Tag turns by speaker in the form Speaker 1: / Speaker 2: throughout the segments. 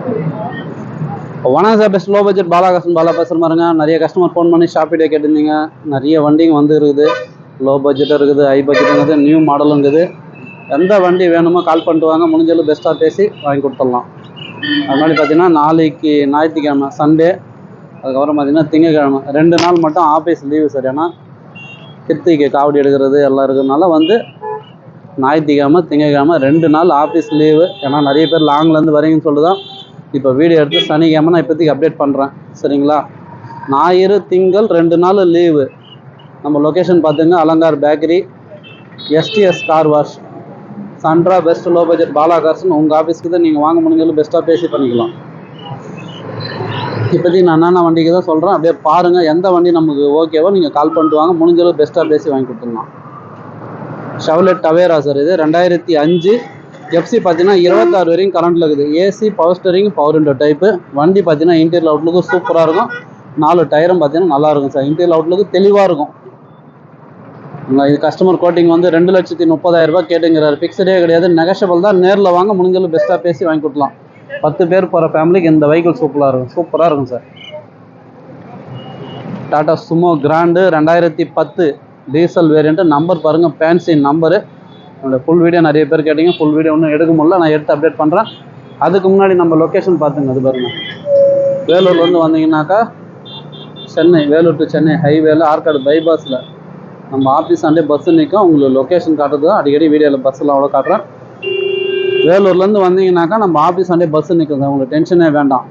Speaker 1: வணக்கம் sir, best low budget பாலாகாசன் Bala பேசுகிற மாதிரிங்க. நிறைய கஸ்டமர் ஃபோன் பண்ணி ஷாப் வீடியோ கேட்டிருந்தீங்க. நிறைய வண்டிங்க வந்து இருக்குது. லோ பட்ஜெட்டும் இருக்குது, ஹை பட்ஜெட்டும் இருக்குது, நியூ மாடலும் இருக்குது. எந்த வண்டி வேணுமோ கால் பண்ணிட்டு வாங்க, முடிஞ்சளவு பெஸ்ட்டாக பேசி வாங்கி கொடுத்துடலாம். அது மாதிரி பார்த்தீங்கன்னா நாளைக்கு ஞாயிற்றுக்கிழமை சண்டே, அதுக்கப்புறம் பார்த்தீங்கன்னா திங்கக்கிழமை 2 நாள் மட்டும் ஆஃபீஸ் லீவு சார். ஏன்னா கிருத்திகை காவடி எடுக்கிறது எல்லாம் இருக்கிறதுனால வந்து ஞாயிற்றுக்கிழமை திங்கக்கிழமை 2 நாள் ஆஃபீஸ் லீவு. ஏன்னா நிறைய பேர் லாங்லேருந்து வரீங்கன்னு சொல்லுதான் இப்போ வீடியோ எடுத்து சனிக்கிழமை நான் இப்போதைக்கு அப்டேட் பண்ணுறேன். சரிங்களா? ஞாயிறு திங்கள் 2 நாள் லீவு. நம்ம லொக்கேஷன் பார்த்துங்க, Alankar bakery, STS car wash, சன்ட்ரா பெஸ்ட் லோ பட்ஜெட் பாலாகாசன். உங்கள் ஆஃபீஸ்க்கு தான் நீங்கள் வாங்க முடிஞ்சாலும் பெஸ்ட்டாக பேசி பண்ணிக்கலாம். இப்போதைக்கு நான் என்னென்ன வண்டிக்கு தான் சொல்கிறேன், அப்படியே பாருங்கள். எந்த வண்டி நமக்கு ஓகேவோ நீங்கள் கால் பண்ணிட்டு வாங்க, முடிஞ்சளவு பெஸ்ட்டாக பேசி வாங்கி கொடுத்துடலாம். ஷெவ்லெட் டவேரா சார், இது 2005 எஃப்சி பார்த்தீங்கன்னா 26 வரைக்கும் கரண்ட்டில் இருக்குது. AC, power steering, power window type. வண்டி பார்த்தீங்கன்னா இன்டீரியல் அவுட்லுக்கு சூப்பராக இருக்கும். 4 டயரும் பார்த்தீங்கன்னா நல்லாயிருக்கும் சார். இன்டீரியல் அவுட்லுக்கு தெளிவாக இருக்கும். இது கஸ்டமர் கோட்டிங் வந்து 2,30,000 ரூபாய் கேட்டுங்கிறாரு. ஃபிக்ஸடே கிடையாது, நெகஷபிள் தான். நேரில் வாங்க, முடிஞ்சளவு பெஸ்ட்டாக பேசி வாங்கி கொடுக்கலாம். 10 பேர் போகிற ஃபேமிலிக்கு இந்த வெஹிக்கிள் சூப்பராக இருக்கும் sir. Tata Sumo Grande 2010 diesel variant. Number பாருங்கள், ஃபேன்சி நம்பரு. என்னோட ஃபுல் வீடியோ நிறைய பேர் கேட்டிங்க, ஃபுல் வீடியோ ஒன்றும் எடுக்க முடியல, நான் எடுத்து அப்டேட் பண்ணுறேன். அதுக்கு முன்னாடி நம்ம லொக்கேஷன் பார்த்துங்க. அது பாருங்கள், வேலூர்லேருந்து வந்தீங்கன்னாக்கா சென்னை, வேலூர் டு சென்னை ஹைவேல ஆற்காடு பைபாஸில் நம்ம ஆஃபீஸ் ஆண்டே பஸ்ஸு நிற்கும். உங்களுக்கு லொக்கேஷன் காட்டுறது தான் அடிக்கடி வீடியோவில் பஸ்ஸில் அவ்வளோ காட்டுறேன். வேலூர்லேருந்து வந்தீங்கன்னாக்கா நம்ம ஆஃபீஸ் ஆண்டே பஸ்ஸு நிற்கும். உங்களுக்கு டென்ஷனே வேண்டாம்.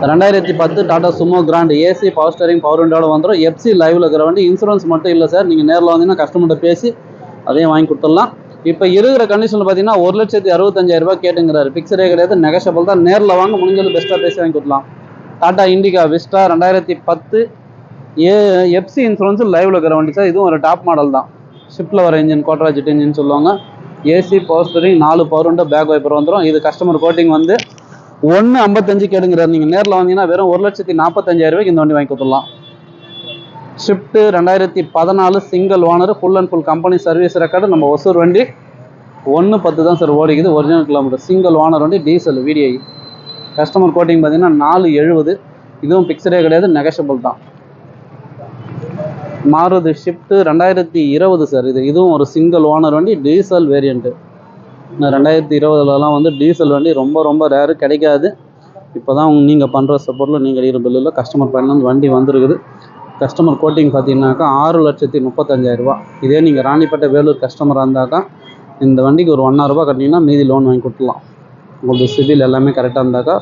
Speaker 1: 2010 Tata Sumo Grand AC, power steering, power விண்டோட வந்துடும். எஃப்சி லைவில் இருக்கிற வண்டி. இன்சூரன்ஸ் மட்டும் இல்லை சார். நீங்கள் நேரில் வந்தீங்கன்னா கஸ்டமர்கிட்ட பேசி அதையும் வாங்கி கொடுத்துடலாம். இப்போ இருக்கிற கண்டிஷனில் பார்த்தீங்கன்னா 1,65,000 ரூபாய் கேட்டுங்கிறாரு. ஃபிக்ஸடே கிடையாது, நெகஷபிள் தான். நேரில் வாங்க, முடிஞ்சது பெஸ்ட்டாக பேசி வாங்கி கொடுக்கலாம். Tata Indica Vista 2010 FC insurance லைவில் இருக்கிற வண்டி சார். இதுவும் ஒரு டாப் மாடல் தான். ஷிஃப்ட்டில் வர இன்ஜின், கோட்ராஜெட் இன்ஜின் சொல்லுவாங்க. AC, power steering, 4 power window, back wiper வந்துடும். இது கஸ்டமர் கோட்டிங் வந்து 1,55 கேடுங்கிறார். நீங்கள் நேரில் வந்தீங்கன்னா வெறும் 1,45,000 ரூபாய்க்கு இந்த வண்டி வாங்கி கொடுத்துடலாம். Swift 2014 single owner, full and full company service record. நம்ம ஒசூர் வண்டி 110 தான் சார் ஓடிக்குது, ஒரிஜினல் கிலோமீட்டர். சிங்கிள் ஓனர் வண்டி, டீசல், VDI. கஸ்டமர் கோட்டிங் பார்த்தீங்கன்னா 470. இதுவும் ஃபிக்ஸடே கிடையாது, நெகஷபிள் தான். Maruti Swift 2020 sir. இதுவும் ஒரு சிங்கிள் ஓனர் வண்டி, டீசல் வேரியண்ட்டு. 2020லலாம் வந்து டீசல் வண்டி ரொம்ப ரேரு, கிடைக்காது. இப்போ தான் நீங்கள் பண்ணுற சப்போர்ட்டில் நீங்கள் அடிக்கிற பில்லில் கஸ்டமர் பயன்லேருந்து வண்டி வந்துருக்குது. கஸ்டமர் கோட்டிங் பார்த்தீங்கன்னாக்கா 6,35,000 ரூபா. இதே நீங்கள் ராணிப்பேட்டை வேலூர் கஸ்டமராக இருந்தாக்கா இந்த வண்டிக்கு ஒரு 1,000 ரூபா கட்டினீங்கன்னா மீதி லோன் வாங்கி கொடுத்துலாம். உங்களுக்கு சிபில் எல்லாமே கரெக்டாக இருந்தாக்கா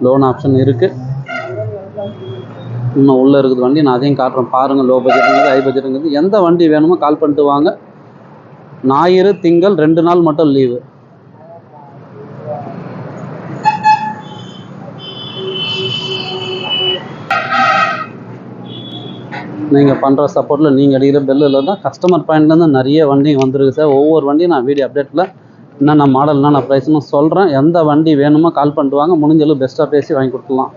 Speaker 1: லோன் ஆப்ஷன் இருக்குது. இன்னும் உள்ளே இருக்குது வண்டி, நான் அதையும் காட்டுறேன் பாருங்கள். லோ பட்ஜெட்டுங்கிறது, ஹை பட்ஜெட்டுங்கிறது, எந்த வண்டி வேணுமோ கால் பண்ணிட்டு வாங்க. ஞாயிறு திங்கள் 2 நாள் மட்டும் லீவு. நீங்கள் பண்ணுற சப்போர்ட்டில் நீங்கள் அடிக்கிற பெல்லில் தான் கஸ்டமர் பாயிண்ட்லேருந்து நிறைய வண்டி வந்துருக்கு சார். ஒவ்வொரு வண்டியும் நான் வீடியோ அப்டேட்டில் என்னென்ன மாடல் என்னென்ன ப்ரைஸ்னு சொல்கிறேன். எந்த வண்டி வேணுமோ கால் பண்ணிட்டு வாங்க, முடிஞ்சளவு பெஸ்ட்டாக பேசி வாங்கி கொடுக்கலாம்.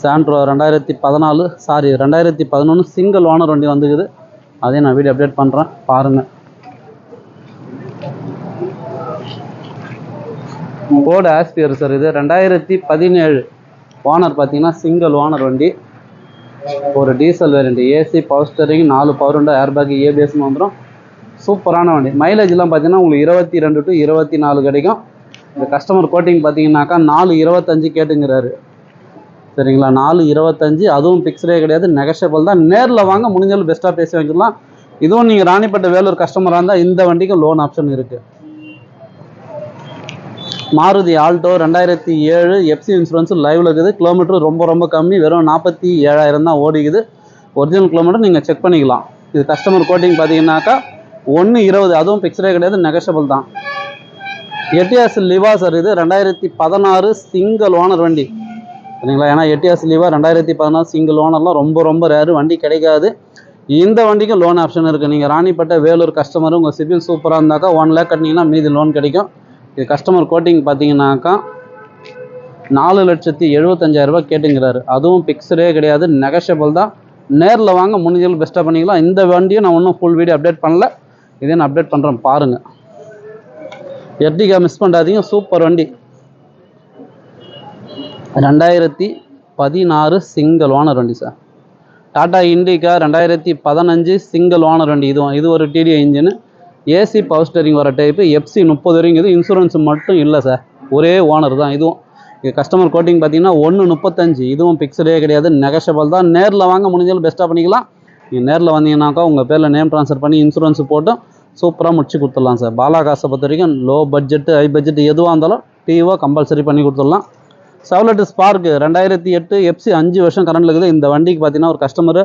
Speaker 1: சாண்ட்ரோ 2011 சிங்கிள் ஓனர் வண்டி வந்துக்குது. அதையும் நான் வீடியோ அப்டேட் பண்ணுறேன், பாருங்கள். ஃபோர்டு ஆஸ்பியர் சார், இது 2017 ஓனர் பார்த்தீங்கன்னா சிங்கிள் ஓனர் வண்டி, ஒரு diesel variant. AC, power steering, 4 power window, airbag, ஏபிஎஸ்னு வந்துடும். சூப்பரான வண்டி. மைலேஜ்லாம் பார்த்தீங்கன்னா உங்களுக்கு 22 to 24 கிடைக்கும். இந்த கஸ்டமர் கோட்டிங் பார்த்தீங்கன்னாக்கா 4,25 கேட்டுங்கிறாரு. சரிங்களா? 4,25, அதுவும் ஃபிக்ஸ்டே கிடையாது, நெகஷபிள் தான். நேரில் வாங்க, முடிஞ்சாலும் பெஸ்ட்டாக பேசி வாங்கிக்கலாம். இதுவும் நீங்கள் ராணிப்பேட்டை வேலூர் கஸ்டமராக இருந்தால் இந்த வண்டிக்கு லோன் ஆப்ஷன் இருக்குது. மாருதி ஆல்டோ 2007 எஃப்சி இன்சூரன்ஸ் லைவில் இருக்குது. கிலோமீட்டர் ரொம்ப கம்மி, வெறும் 47,000 தான் ஓடிக்குது. ஒரிஜினல் கிலோமீட்டர் நீங்கள் செக் பண்ணிக்கலாம். இது கஸ்டமர் கோட்டிங் பார்த்தீங்கன்னாக்கா 1,20, அதுவும் ஃபிக்ஸ்டே கிடையாது, நெகஷபிள் தான். எட்டியாஸ் லிவா சார், இது 2016 சிங்கிள் ஓனர் வண்டி. சரிங்களா? ஏன்னா எட்டியாஸ் லிவா 2016 சிங்கிள் ஓனர்லாம் ரொம்ப ரேரு, வண்டி கிடைக்காது. இந்த வண்டிக்கும் லோன் ஆப்ஷன் இருக்குது. நீங்கள் ராணிப்பேட்டை வேலூர் கஸ்டமர், உங்கள் சிபில் சூப்பராக இருந்தாக்கா 1 lakh கட்டினீங்கன்னா மீதி லோன் கிடைக்கும். இது கஸ்டமர் கோட்டிங் பார்த்தீங்கன்னாக்கா 4,75,000 ரூபாய் கேட்டுங்கிறாரு. அதுவும் ஃபிக்ஸ்டே கிடையாது, நெகஷபிள் தான். நேரில் வாங்க, முடிஞ்சளவு பெஸ்ட்டாக பண்ணிக்கலாம். இந்த வண்டியை நான் இன்னும் ஃபுல் வீடியோ அப்டேட் பண்ணல, இதே நான் அப்டேட் பண்ணுறேன் பாருங்கள். எர்டிகா மிஸ் பண்ணாதீங்க, சூப்பர் வண்டி. 2016 சிங்கிள் ஓனர் வண்டி sir. Tata Indica 2015 single owner வண்டி. இது ஒரு DTI engine, AC power steering வர டைப்பு, FC 30 வரைக்கும். இது இன்சூரன்ஸ் மட்டும் இல்லை சார், ஒரே ஓனர் தான். இதுவும் கஸ்டமர் கோட்டிங் பார்த்தீங்கன்னா 1.35. இதுவும் பிக்சடே கிடையாது, நெகஷபிள் தான். நேரில் வாங்க, முடிஞ்சாலும் பெஸ்ட்டாக பண்ணிக்கலாம். நீங்கள் நேரில் வந்தீங்கன்னாக்கா உங்கள் பேரில் நேம் ட்ரான்ஸ்ஃபர் பண்ணி இன்சூரன்ஸ் போட்டு சூப்பராக முடிச்சு கொடுத்துடலாம் சார். பாலாகாசை பொறுத்த வரைக்கும் லோ பட்ஜெட்டு ஹை பட்ஜெட் எதுவாக இருந்தாலும் டிஓ கம்பல்சரி பண்ணி கொடுத்துடலாம். செவலட் ஸ்பார்க் 2008 FC 5 வருஷம் கரண்டில் இருக்குது. இந்த வண்டிக்கு பார்த்தீங்கன்னா ஒரு கஸ்டமர்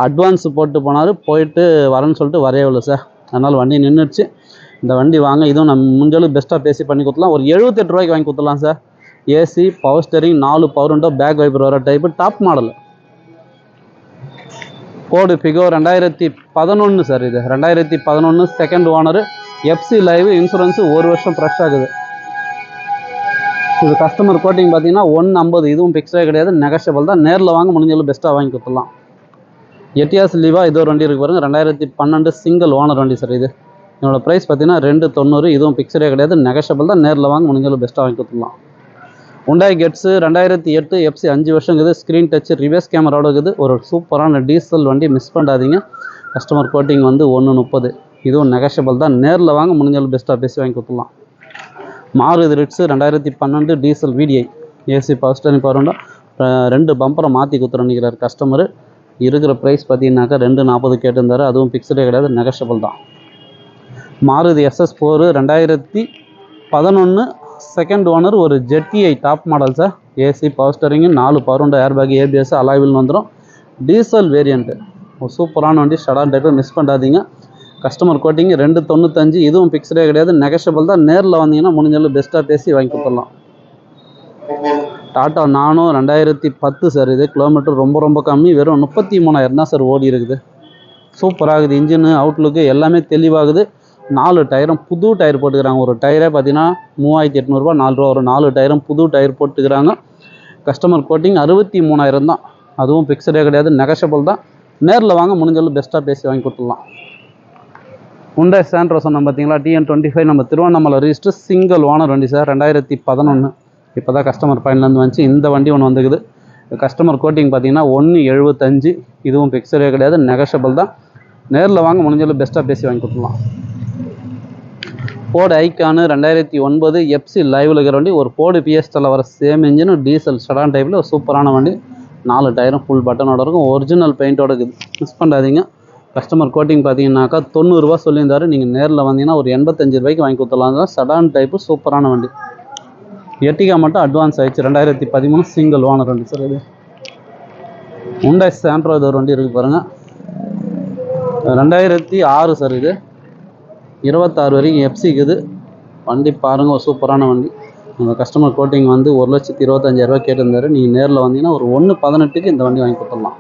Speaker 1: அட்வான்ஸ் போட்டு போனார், போயிட்டு வரேன்னு சொல்லிட்டு வரவே இல்லை சார். அதனால் வண்டி நின்றுச்சு. இந்த வண்டி வாங்க, இதுவும் நம்ம முடிஞ்சாலும் பெஸ்ட்டாக பேசி பண்ணி கொடுத்துலாம். ஒரு 78 ரூபாய்க்கு வாங்கி கொடுத்துடலாம் sir. AC power steering 4 power window, back wiper வர டைப்பு, டாப் மாடல். கோடு ஃபிகோ 2011 சார். இது 2011 second owner, FC live, insurance 1 வருஷம் ஃப்ரெஷ் ஆகுது. இது கஸ்டமர் கோட்டிங் பார்த்தீங்கன்னா 1.50. இதுவும் பிக்ஸே கிடையாது, நெகஷபிள் தான். நேரில் வாங்க, முடிஞ்சாலும் பெஸ்ட்டாக வாங்கி கொடுத்துடலாம். எட்டியாஸ் லீவா இது ஒரு வண்டி இருக்குது பாருங்க, 2012 சிங்கிள் ஓனர் வண்டி சார். இது என்னோட ப்ரைஸ் பார்த்தீங்கன்னா 290. இதுவும் பிக்சரே கிடையாது, நெகஷபிள் தான். நேரில் வாங்க, முடிஞ்சாலும் பெஸ்ட்டாக வாங்கி கொடுத்துடலாம். ஹுண்டாய் கெட்ஸு 2008 FC 5 வருஷம் இருக்குது. ஸ்க்ரீன் டச், ரிவர்ஸ் கேமராவோட இருக்குது. ஒரு சூப்பரான டீசல் வண்டி, மிஸ் பண்ணாதீங்க. கஸ்டமர் கோட்டிங் வந்து 1.30. இதுவும் நெகஷபிள் தான். நேரில் வாங்க, முடிஞ்சாலும் பெஸ்ட்டாக பேசி வாங்கி கொடுத்துடலாம். Maruti Ritz 2012 diesel VDI, AC power steering power window, 2 பம்பரை மாற்றி கொடுத்துறேன்னுக்கிறார் கஸ்டமர். இருக்கிற ப்ரைஸ் பார்த்தீங்கன்னாக்கா 240 கேட்டிருந்தார். அதுவும் பிக்சடே கிடையாது, நெகஷபிள் தான். மாருதி SS4 2011 செகண்ட் ஓனர், ஒரு ZTI top model sir. AC power steering, 4 power window, airbag, ABS, அலாய்வில் வந்துடும். டீசல் வேரியண்ட்டு, ஒரு சூப்பரான வண்டி. ஷடான் டைப்பை மிஸ் பண்ணாதீங்க. Customer coating 295. இதுவும் பிக்சடே கிடையாது, நெகஷபிள் தான். நேரில் வந்தீங்கன்னா முடிஞ்சாலும் பெஸ்ட்டாக பேசி வாங்கி கொடுத்துடலாம். டாட்டா நானோ 2010 சார். இது கிலோமீட்டர் ரொம்ப கம்மி, வெறும் 33,000 தான் சார் ஓடி இருக்குது. சூப்பராகுது. இன்ஜின் அவுட்லுக்கு எல்லாமே தெளிவாகுது. 4 டயரும் புது டயர் போட்டுக்கிறாங்க. ஒரு டயரே பார்த்தீங்கன்னா 3800 ரூபா, 4 ரூபா வரும். 4 டயரும் புது டயர் போட்டுக்கிறாங்க. கஸ்டமர் கோட்டிங் 63,000 தான். அதுவும் பிக்சடே கிடையாது, நெகஷபிள் தான். நேரில் வாங்க, முடிஞ்சாலும் பெஸ்ட்டாக பேசி வாங்கி கொடுத்துடலாம். ஹுண்டாய் சாண்ட்ரோ சொன்னோம் பார்த்தீங்களா, TN25 நம்ம திருவண்ணாமலை ரிஜிஸ்டர், சிங்கிள் ஓனர் வண்டி சார். 2011 இப்போ தான் கஸ்டமர் பயன்லேருந்து வந்துச்சு. இந்த வண்டி ஒன்று வந்துக்குது. கஸ்டமர் கோட்டிங் பார்த்தீங்கன்னா 1.75. இதுவும் பிக்சரே கிடையாது, நெகஷபிள் தான். நேரில் வாங்க, முடிஞ்சாலும் பெஸ்ட்டாக பேசி வாங்கி கொடுத்துடலாம். ஃபோர்டு ஐகானு 2009 FC லைவில் இருக்கிற வண்டி. ஒரு ஃபோர்டு Fiestaல வர சேம் இன்ஜின், டீசல் செடான் டைப்பில் ஒரு சூப்பரான வண்டி. 4 டயரும் ஃபுல் பட்டனோட இருக்கும், ஒரிஜினல் பெயிண்டோட இருக்குது. மிஸ் பண்ணாதீங்க. கஸ்டமர் கோட்டிங் பார்த்தீங்கன்னாக்கா 90 ரூபா சொல்லியிருந்தாரு. நீங்கள் நேரில் வந்தீங்கன்னா ஒரு 85 ரூபாய்க்கு வாங்கி கொடுத்துடலாம். செடான் டைப்பு, சூப்பரான வண்டி. எட்டிகா மட்டும் அட்வான்ஸ் ஆயிடுச்சு. 2013 சிங்கிள் ஓனர் வண்டி சார். இது ஹுண்டாய் சாண்ட்ரோ இது ஒரு வண்டி இருக்குது பாருங்கள், 2006 சார். இது 26 வரைக்கும் FC இருக்குது வண்டி. பாருங்கள், ஒரு சூப்பரான வண்டி. உங்கள் கஸ்டமர் கோட்டிங் வந்து 1,25,000 ரூபா கேட்டிருந்தாரு. நீங்கள் நேரில் வந்தீங்கன்னா ஒரு 1.18க்கு இந்த வண்டி வாங்கி கொடுத்துடலாம்.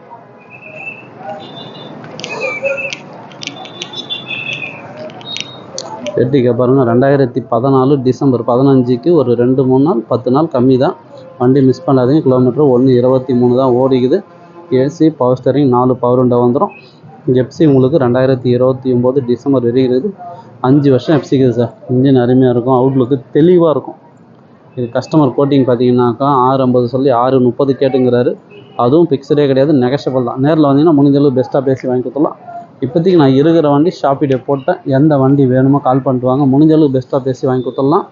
Speaker 1: எட்டிகா பாருங்கள், 2014 டிசம்பர் 15க்கு ஒரு 2-3 நாள் 10 நாள் கம்மி தான். வண்டி மிஸ் பண்ணாதீங்க. கிலோமீட்டர் 1.23 தான் ஓடிக்குது. AC power steering, 4 power window வந்துடும். FC உங்களுக்கு 2029 டிசம்பர் வரைக்கும் இருக்குது. 5 வருஷம் FC இருக்குது சார். இன்ஜின் அருமையாக இருக்கும், அவுட்லுக்கு தெளிவாக இருக்கும். இது கஸ்டமர் கோட்டிங் பார்த்தீங்கன்னாக்கா 6.50 சொல்லி 6.30 கேட்டுங்கிறாரு. அதுவும் பிக்சடே கிடையாது, நெகஷபிள் தான். நேரில் வந்தீங்கன்னா முடிஞ்சளவு பெஸ்ட்டாக பேசி வாங்கி கொடுத்துடலாம். இப்போதைக்கு நான் இருக்கிற வண்டி ஷாப்பிடே போட்டேன். எந்த வண்டி வேணுமோ கால் பண்ணிட்டு வாங்க, முடிஞ்சளவு பெஸ்ட்டாக பேசி வாங்கி கொடுத்துடலாம்.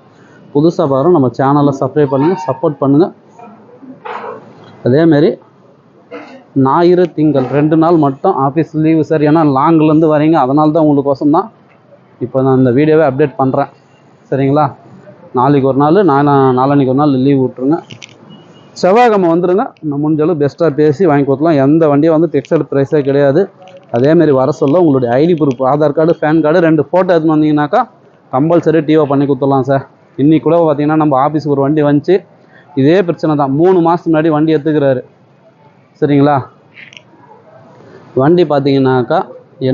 Speaker 1: புதுசாக பாருங்கள், நம்ம சேனலை சப்ஸ்கிரைப் பண்ணுங்கள், சப்போர்ட் பண்ணுங்கள். அதேமாரி ஞாயிறு திங்கள் 2 நாள் மட்டும் ஆஃபீஸ் லீவு சார். ஏன்னா லாங்லேருந்து வரீங்க, அதனால தான் உங்களுக்கோசம் தான் இப்போ நான் இந்த வீடியோவை அப்டேட் பண்ணுறேன். சரிங்களா? நாளைக்கு ஒரு நாள், நாளான்னைக்கு ஒரு நாள் லீவ் விட்ருங்க. செவ்வாய்க்கிழமை வந்துடுங்க. நம்ம முடிஞ்சளவு பெஸ்ட்டாக பேசி வாங்கி கொடுத்துலாம். எந்த வண்டியும் வந்து ஃபிக்ஸட் ப்ரைஸே கிடையாது. அதேமாரி வர சொல்ல உங்களுடைய ID proof, Aadhaar card, PAN card, 2 photo எடுத்துன்னு வந்தீங்கன்னாக்கா கம்பல்சரி டிஓ பண்ணி கொடுத்துடலாம் சார். இன்றைக்கி கூட பார்த்தீங்கன்னா நம்ம ஆஃபீஸுக்கு ஒரு வண்டி வந்துச்சு. இதே பிரச்சனை தான். 3 மாதத்துக்கு முன்னாடி வண்டி எடுத்துக்கிறாரு. சரிங்களா? வண்டி பார்த்தீங்கன்னாக்கா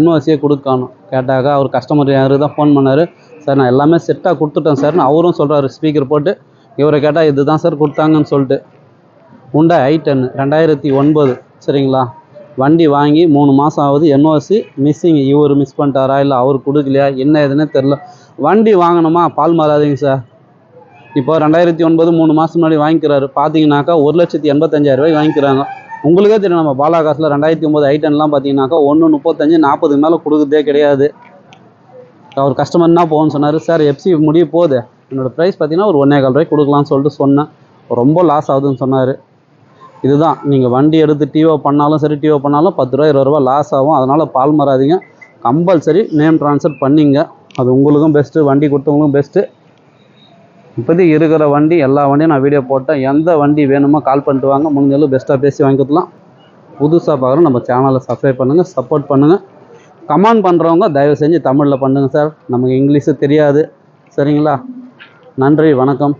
Speaker 1: NOCயே கொடுக்கணும். கேட்டாக்கா அவர் கஸ்டமர் யாரு தான் ஃபோன் பண்ணார். சார் நான் எல்லாமே செட்டாக கொடுத்துட்டேன் சார்னு அவரும் சொல்கிறாரு. ஸ்பீக்கர் போட்டு இவரை கேட்டால் இது தான் சார் கொடுத்தாங்கன்னு சொல்லிட்டு. Hyundai i10 2009. சரிங்களா? வண்டி வாங்கி 3 மாதம் ஆகுது. NOC missing. இவர் மிஸ் பண்ணிட்டாரா இல்லை அவர் கொடுக்கலையா என்ன ஏதுன்னே தெரில. வண்டி வாங்கணுமா, பால் மாறாதீங்க சார். இப்போ 2009 3 மாதம் முன்னாடி வாங்கிக்கிறாரு. பார்த்தீங்கன்னாக்கா 1,85,000 வாங்கிக்கிறாங்க. உங்களுக்கே தெரியும், நம்ம பாலா காசில் 2009 ஐட்டன்லாம் பார்த்தீங்கன்னாக்கா 1,35 40 மேலே கொடுக்குறதே கிடையாது. அவர் கஸ்டமர்னா போகணும்னு சொன்னார். சார் எஃப்சி முடிய போகுது, என்னோடய ப்ரைஸ் பார்த்தீங்கன்னா ஒரு 1,400 கொடுக்கலான்னு சொல்லிட்டு சொன்னேன். ரொம்ப லாஸ் ஆகுதுன்னு சொன்னார். இதுதான், நீங்கள் வண்டி எடுத்து டிஓ பண்ணாலும் சரி, டிஓ பண்ணாலும் 10 ரூபா 20 ரூபா லாஸ் ஆகும். அதனால் பால் மாறாதீங்க. கம்பல்சரி நேம் ட்ரான்ஸ்ஃபர் பண்ணிங்க. அது உங்களுக்கும் பெஸ்ட்டு, வண்டி கொடுத்தவங்களுக்கும் பெஸ்ட்டு. இப்போதைக்கு இருக்கிற வண்டி எல்லா வண்டியும் நான் வீடியோ போட்டேன். எந்த வண்டி வேணுமோ கால் பண்ணிட்டு வாங்க. முடிஞ்சாலும் பெஸ்ட்டாக பேசி வாங்கி கொடுக்கலாம். புதுசாக பார்க்குறோம், நம்ம சேனலை சப்ஸ்கிரைப் பண்ணுங்கள், சப்போர்ட் பண்ணுங்கள். கமெண்ட் பண்ணுறவங்க தயவு செஞ்சு தமிழில் பண்ணுங்கள் சார், நமக்கு இங்கிலீஷு தெரியாது. சரிங்களா? நன்றி, வணக்கம்.